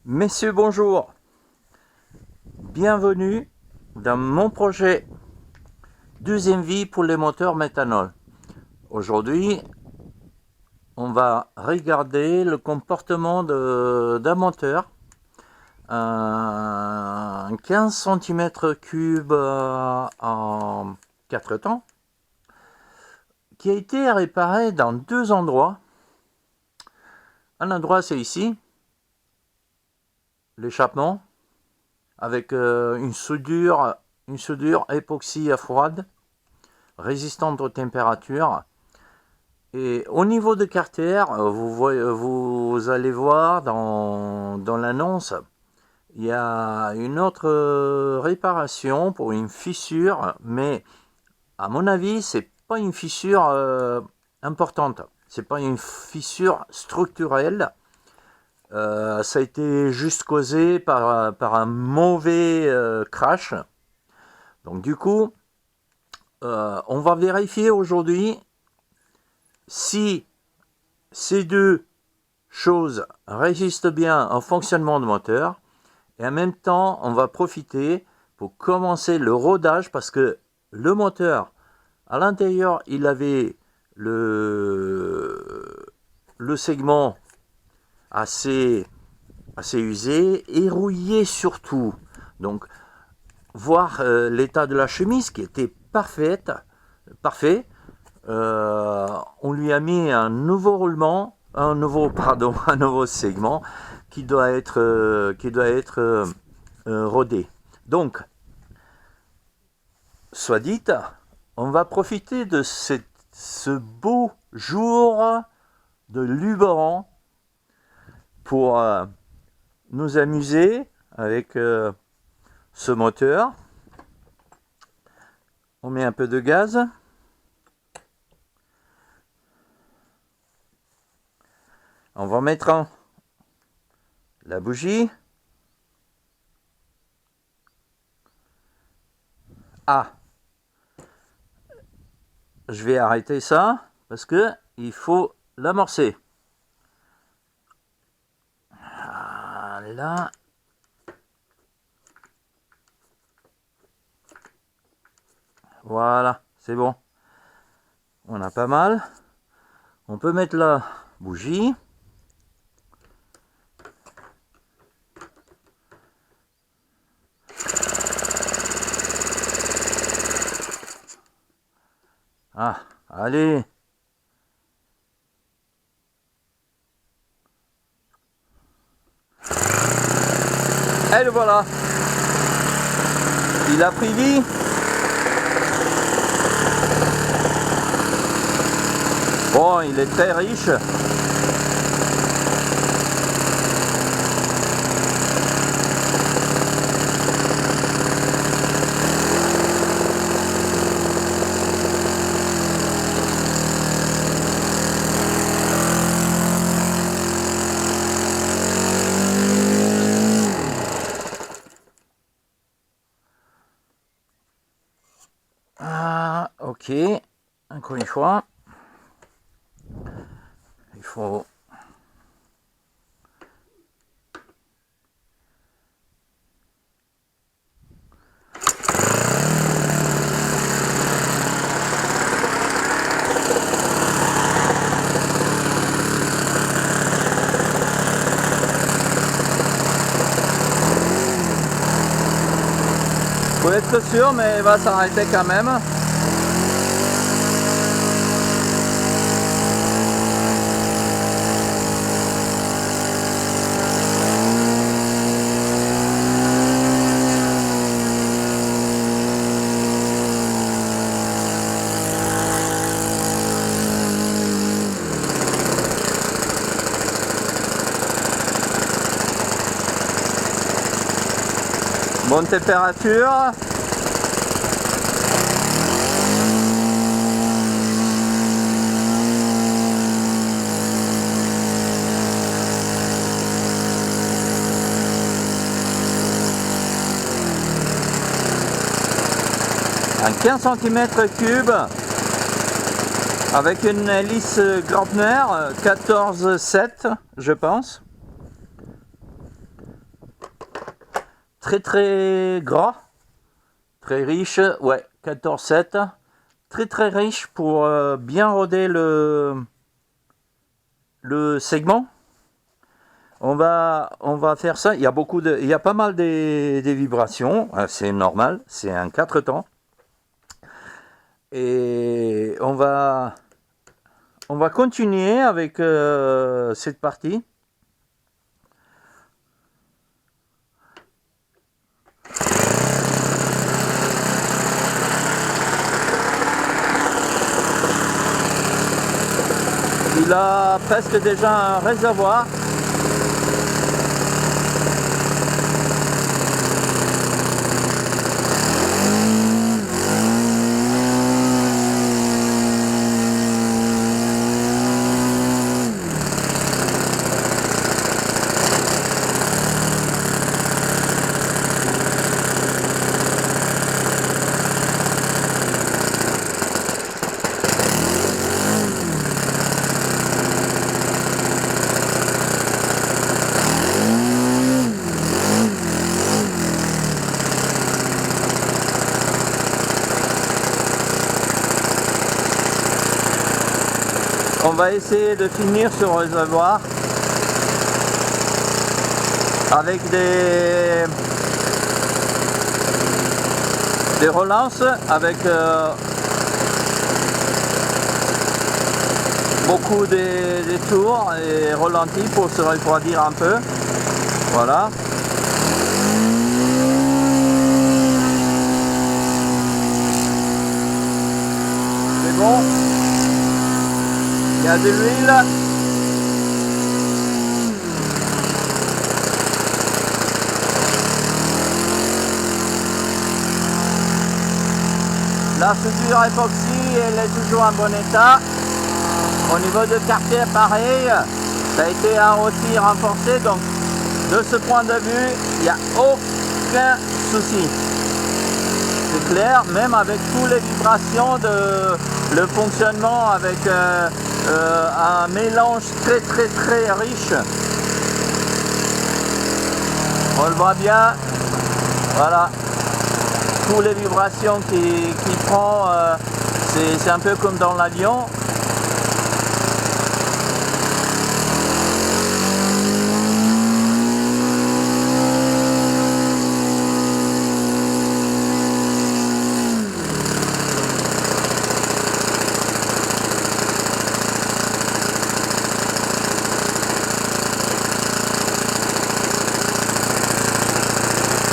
Messieurs, bonjour. Bienvenue dans mon projet Deuxième vie pour les moteurs méthanol. Aujourd'hui, on va regarder le comportement d'un moteur, un 15 cm3 en 4 temps, qui a été réparé dans deux endroits. Un endroit, c'est ici, l'échappement, avec une soudure époxy à froide, résistante aux températures. Et au niveau de carter, vous allez voir dans l'annonce, il y a une autre réparation pour une fissure, mais à mon avis, c'est pas une fissure importante. C'est pas une fissure structurelle. Ça a été juste causé par un mauvais crash. Donc du coup, on va vérifier aujourd'hui si ces deux choses résistent bien au fonctionnement du moteur, et en même temps on va profiter pour commencer le rodage, parce que le moteur à l'intérieur il avait le segment assez usé et rouillé surtout. Donc voir l'état de la chemise qui était parfait. On lui a mis un nouveau roulement, un nouveau segment qui doit être rodé. Donc, soit dit, on va profiter de ce beau jour de Luberon pour nous amuser avec ce moteur. On met un peu de gaz. On va mettre la bougie. Ah, je vais arrêter ça parce que il faut l'amorcer. Là. Voilà, c'est bon. On a pas mal. On peut mettre la bougie. Ah, allez. Et le voilà. Il a pris vie. Bon, il est très riche. Ah, ok. Encore une fois. Il faut... Faut être sûr, mais il va s'arrêter quand même. Bonne température. Un 15 cm3 avec une hélice Graupner 14,7 je pense. très très gras, très riche, ouais, 14,7, très très riche pour bien roder le segment. On va faire ça. Il y a pas mal des vibrations. C'est normal. C'est un 4 temps. Et on va continuer avec cette partie. Il a presque déjà un réservoir. On va essayer de finir ce réservoir avec des relances, avec beaucoup des tours et ralentis pour se refroidir un peu. Voilà. C'est bon. Il y a de l'huile. La soudure époxy, elle est toujours en bon état. Au niveau de quartier, pareil, ça a été aussi renforcé, donc de ce point de vue, il n'y a aucun souci. C'est clair, même avec toutes les vibrations le fonctionnement avec un mélange très très très riche. On le voit bien, voilà, toutes les vibrations qui prend, c'est un peu comme dans l'avion.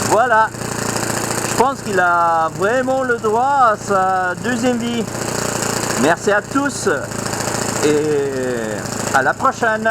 Voilà, je pense qu'il a vraiment le droit à sa deuxième vie. Merci à tous et à la prochaine.